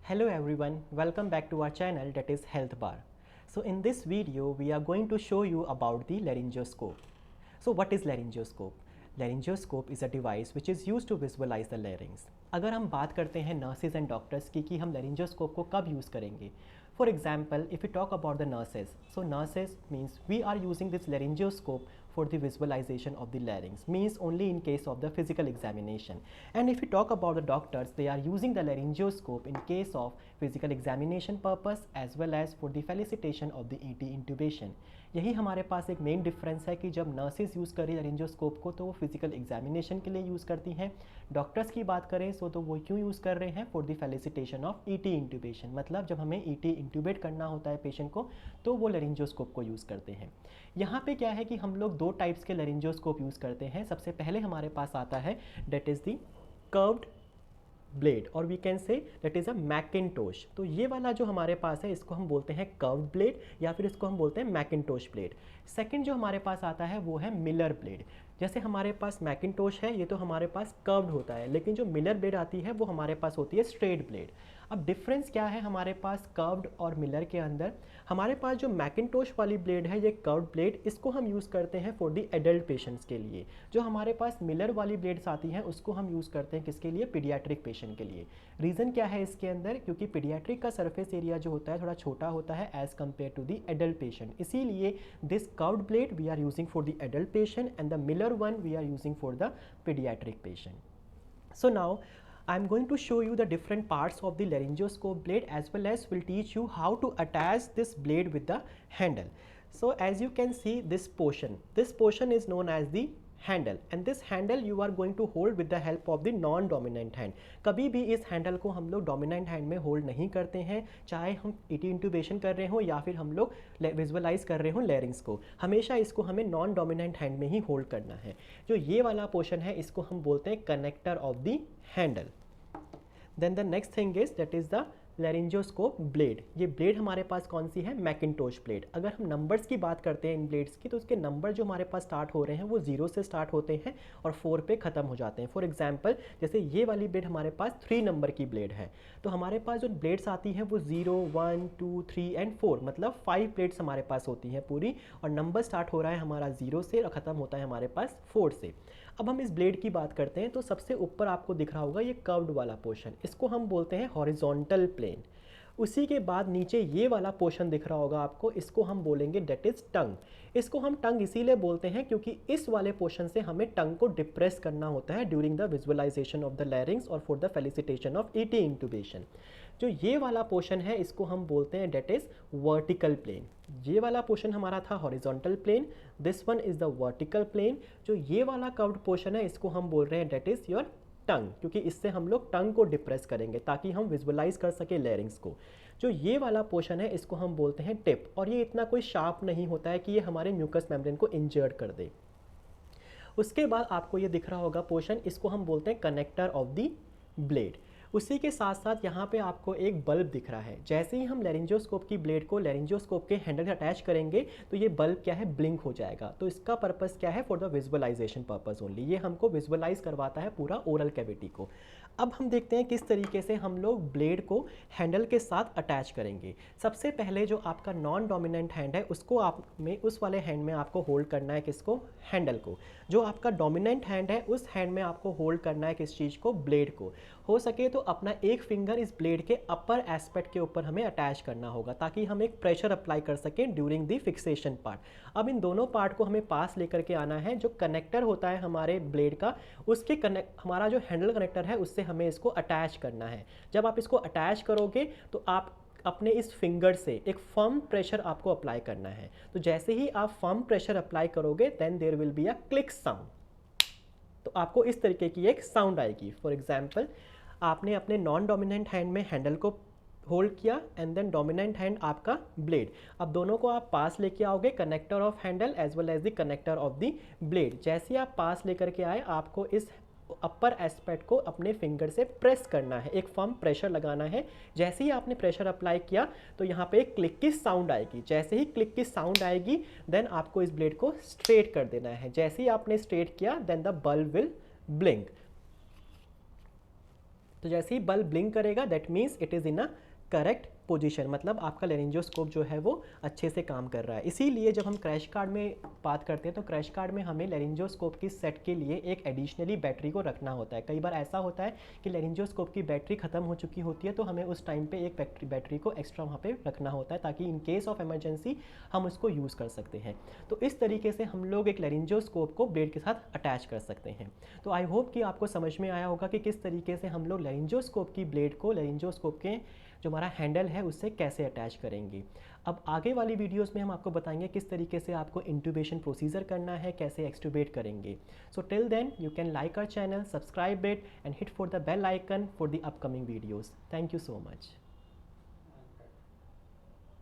Hello everyone, welcome back to our channel, that is Health Bar. So in this video we are going to show you about the laryngoscope. So what is laryngoscope? Laryngoscope is a device which is used to visualize the larynx. अगर हम बात करते हैं nurses and doctors की कि हम laryngoscope को कब यूज़ करेंगे. For example, if we talk about the nurses, so nurses means we are using this laryngoscope for the visualization of the larynx, means only in case of the physical examination. And if we talk about the doctors, they are using the laryngoscope in case of physical examination purpose as well as for the felicitation of the ET intubation. यही हमारे पास एक main difference है कि जब nurses use करें laryngoscope को तो वो फिजिकल एग्जामिनेशन के लिए यूज़ करती हैं. डॉक्टर्स की बात करें सो तो वो क्यों यूज़ कर रहे हैं for the facilitation of ET intubation, मतलब जब हमें ET इंट्यूबेट करना होता है पेशेंट को तो वो laryngoscope को यूज़ करते हैं. यहाँ पे क्या है कि हम लोग दो टाइप्स के laryngoscope यूज़ करते हैं. सबसे पहले हमारे पास आता है that is the curved blade और we can say that is a Macintosh. तो ये वाला जो हमारे पास है इसको हम बोलते हैं कर्व्ड ब्लेड या फिर इसको हम बोलते हैं मैकिनटोश ब्लेड. सेकंड जो हमारे पास आता है वो है मिलर ब्लेड. जैसे हमारे पास मैकिनटोश है ये तो हमारे पास कर्व्ड होता है, लेकिन जो मिलर ब्लेड आती है वो हमारे पास होती है स्ट्रेट ब्लेड. अब डिफरेंस क्या है हमारे पास कर्व्ड और मिलर के अंदर? हमारे पास जो मैकिनटोश वाली ब्लेड है ये कर्व्ड ब्लेड, इसको हम यूज़ करते हैं फॉर दी एडल्ट पेशेंट्स के लिए. जो हमारे पास मिलर वाली ब्लेड्स आती हैं उसको हम यूज़ करते हैं किसके लिए? पीडियाट्रिक पेशेंट के लिए. रीज़न क्या है इसके अंदर? क्योंकि पीडियाट्रिक का सरफेस एरिया जो होता है थोड़ा छोटा होता है as compare to the adult patient. इसीलिए this curved blade we are using for the adult patient and the Miller one we are using for the pediatric patient. So now I am going to show you the different parts of the laryngoscope blade as well as will teach you how to attach this blade with the handle. So as you can see this portion is known as the handle and this handle you are going to hold with the help of the non dominant hand. कभी भी इस handle को हम लोग dominant hand में hold नहीं करते हैं, चाहे हम ET इंट्यूबेशन कर रहे हो या फिर हम लोग विजुअलाइज कर रहे हो लैरिंग्स को. हमेशा इसको हमें नॉन डोमिनेंट हैंड में ही होल्ड करना है. जो ये वाला पोर्शन है इसको हम बोलते हैं connector of the handle. Then the next thing is that is the laryngoscope blade. ये ब्लेड हमारे पास कौन सी है? Macintosh blade. अगर हम नंबर्स की बात करते हैं इन ब्लेड्स की तो उसके नंबर जो हमारे पास स्टार्ट हो रहे हैं वो 0 से स्टार्ट होते हैं और 4 पे ख़त्म हो जाते हैं. फॉर एग्जांपल जैसे ये वाली ब्लेड हमारे पास 3 नंबर की ब्लेड है तो हमारे पास जो ब्लेड्स आती हैं वो 0, 1, 2, 3 एंड 4, मतलब 5 ब्लेड्स हमारे पास होती हैं पूरी और नंबर स्टार्ट हो रहा है हमारा 0 से और ख़त्म होता है हमारे पास 4 से. अब हम इस ब्लेड की बात करते हैं तो सबसे ऊपर आपको दिख रहा होगा ये कर्व्ड वाला पोर्शन, इसको हम बोलते हैं हॉरिजॉन्टल प्लेन. उसी के बाद नीचे ये वाला पोर्शन दिख रहा होगा आपको, इसको हम बोलेंगे डेट इज टंग. इसको हम टंग इसीलिए बोलते हैं क्योंकि इस वाले पोर्शन से हमें टंग को डिप्रेस करना होता है during the visualisation of the larynx और for the facilitation of ET intubation. जो ये वाला पोर्शन है इसको हम बोलते हैं डेट इज वर्टिकल प्लेन. ये वाला पोर्शन हमारा था horizontal plane, this one is the vertical plane. जो ये वाला कर्व्ड पोर्शन है इसको हम बोल रहे हैं डेट इज योर टंग, क्योंकि इससे हम लोग टंग को डिप्रेस करेंगे ताकि हम विजुअलाइज कर सके लैरिंग्स को. जो ये वाला पोर्शन है इसको हम बोलते हैं टिप और ये इतना कोई शार्प नहीं होता है कि ये हमारे म्यूकस मेम्ब्रेन को इंजर्ड कर दे. उसके बाद आपको ये दिख रहा होगा पोर्शन, इसको हम बोलते हैं कनेक्टर ऑफ द ब्लेड. उसी के साथ साथ यहाँ पे आपको एक बल्ब दिख रहा है. जैसे ही हम laryngoscope की ब्लेड को laryngoscope के हैंडल से अटैच करेंगे तो ये बल्ब क्या है? ब्लिंक हो जाएगा. तो इसका पर्पस क्या है? For the visualization purpose only. ये हमको विजुअलाइज करवाता है पूरा ओरल कैविटी को. अब हम देखते हैं किस तरीके से हम लोग ब्लेड को हैंडल के साथ अटैच करेंगे. सबसे पहले जो आपका नॉन डोमिनेंट हैंड है उसको आप में उस वाले हैंड में आपको होल्ड करना है किसको? हैंडल को. जो आपका डोमिनेंट हैंड है उस हैंड में आपको होल्ड करना है किस चीज़ को? ब्लेड को. हो सके तो अपना एक फिंगर इस ब्लेड के अपर एस्पेक्ट के ऊपर हमें अटैच करना होगा ताकि हम एक प्रेशर अप्लाई कर सकें ड्यूरिंग द फिक्सेशन पार्ट. अब इन दोनों पार्ट को हमें पास लेकर के आना है. जो कनेक्टर होता है हमारे ब्लेड का उसके हमारा जो हैंडल कनेक्टर है उससे हमें इसको अटैच करना है. जब आप इसको अटैच करोगे तो आप अपने इस फिंगर से एक फर्म प्रेशर आपको अप्लाई करना है. तो जैसे ही आप फर्म प्रेशर अप्लाई करोगे then there will be a click sound. तो आपको इस तरीके की एक साउंड आएगी. फॉर एग्जाम्पल आपने अपने नॉन डोमिनेंट हैंड में हैंडल को होल्ड किया एंड देन डोमिनेंट हैंड आपका ब्लेड. अब दोनों को आप पास लेके आओगे, connector of handle as well as the connector of the blade. जैसे ही आप पास लेकर के आए आपको इस अपर एस्पेक्ट को अपने फिंगर से प्रेस करना है, एक फर्म प्रेशर लगाना है. जैसे ही आपने प्रेशर अप्लाई किया तो यहाँ पे एक क्लिक की साउंड आएगी. जैसे ही क्लिक की साउंड आएगी देन आपको इस ब्लेड को स्ट्रेट कर देना है. जैसे ही आपने स्ट्रेट किया then the bulb will blink. तो जैसे ही बल्ब ब्लिंक करेगा that means it is in a correct position, मतलब आपका लेरिंजियोस्कोप जो है वो अच्छे से काम कर रहा है। इसीलिए जब हम क्रैश कार्ड में बात करते हैं तो क्रैश कार्ड में हमें लेरिंजियोस्कोप की सेट के लिए एक एडिशनली बैटरी को रखना होता है। कई बार ऐसा होता है कि लेरिंजियोस्कोप की बैटरी ख़त्म हो चुकी होती है, तो हमें उस टाइम पे एक बैटरी को एक्स्ट्रा वहाँ पे रखना होता है ताकि इन केस ऑफ इमरजेंसी हम उसको यूज़ कर सकते हैं। तो इस तरीके से हम लोग एक लेरिंजियोस्कोप को ब्लेड के साथ अटैच कर सकते हैं। तो आई होप कि आपको समझ में आया होगा कि किस तरीके से हम लोग लेरिंजियोस्कोप की ब्लेड को लेरिंजियोस्कोप के जो हमारा हैंडल है उससे कैसे अटैच करेंगे। अब आगे वाली वीडियोस में हम आपको बताएंगे किस तरीके से आपको इंट्यूबेशन प्रोसीजर करना है, कैसे एक्सट्यूबेट करेंगे। So till then you can like our channel, subscribe it and hit for the bell icon for the upcoming videos. Thank you so much.